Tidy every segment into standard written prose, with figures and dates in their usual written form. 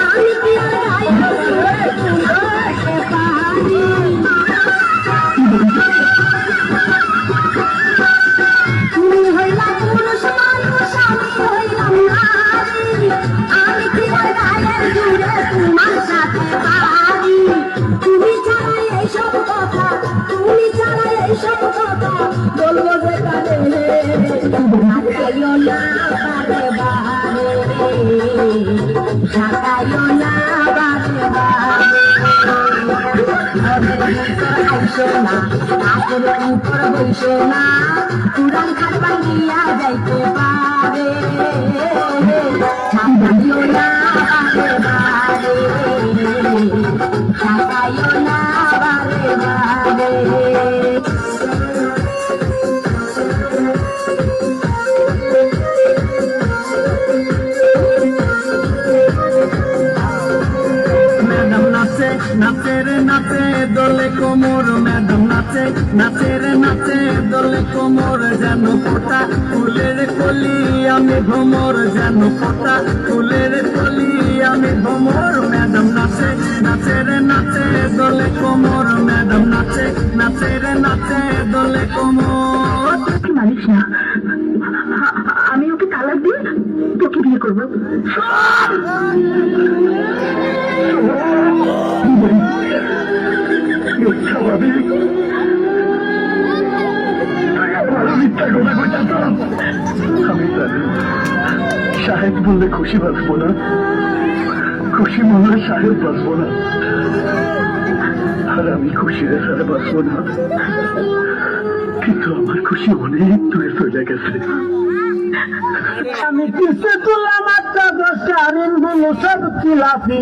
আমি কি আর গায়ের জুড়ে তোমাকে পারি তুমি হইলা পুরুষ মানুষ আমি হইলাম নারী আমি কি আর গায়ের জুড়ে তোমার সাথে পারি তুমি ছাড়া এইসব কথা তুমি ছাড়া এইসব কথা বলবো যে কানে ঢাকাইও না বারে বারে ঢাকাইও না বারে বারে আইসো না নাকের উপর বইসো না পুরান খাট ভাঙিয়া যাইতে পারে ঢাকাইও না বারে বারে ঢাকাইও না বারে বারে নাচে রে নাচে দোলে কোমর ম্যাডাম নাচে নাচে রে নাচে দোলে কোমর যেন ফোটা ফুলের কলি আমি ভ্রমর যেন ফোটা ফুলের কলি আমি ভ্রমর ম্যাডাম নাচে নাচে রে নাচে দোলে কোমর ম্যাডাম নাচে নাচে রে নাচে দোলে কোমর মানিস না আমি ওকে তালাক দিয়ে তোকে বিয়ে করবো স্বাভাবিক আমি জানি সাহেব বললে খুশি বাঁচবো না খুশি বললে সাহেব বাঁচবো না আর আমি খুশি রে সাহেব বাঁচবো না কিন্তু আমার খুশি অনেক দূরে চলে গেছে আমি কিসে তোলা মাত্রা দশটা ঋণগুলো সব খিলাফি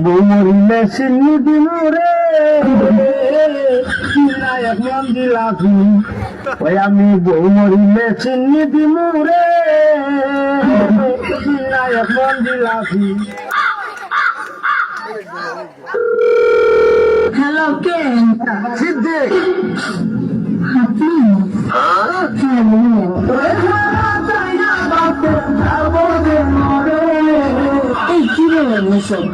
বউ মরিলে সিন্নি দিনু রে নায়ক মন দিলাফি ওই আমি বউ মরিলে সিন্নি দিনু রে নায়ক মন দিলাফি হ্যালো কে সিদ্দিক আপনি এই কি বলেন এসব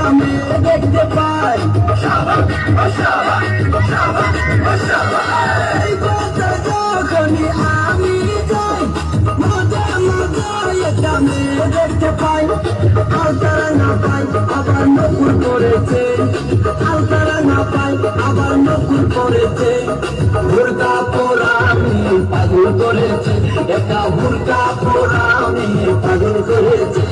আমি দেখতে পাই যখনই আমি যাই মজা মজা এটা মেয়ে দেখতে পাই আলতারা না পাই আবার নকুল করেছে আলতারা না পাই আবার নকুল করেছে হুরকা পোড়া আমি পাগল করেছে এটা হুরকা পোড়া আমি পাগল করেছে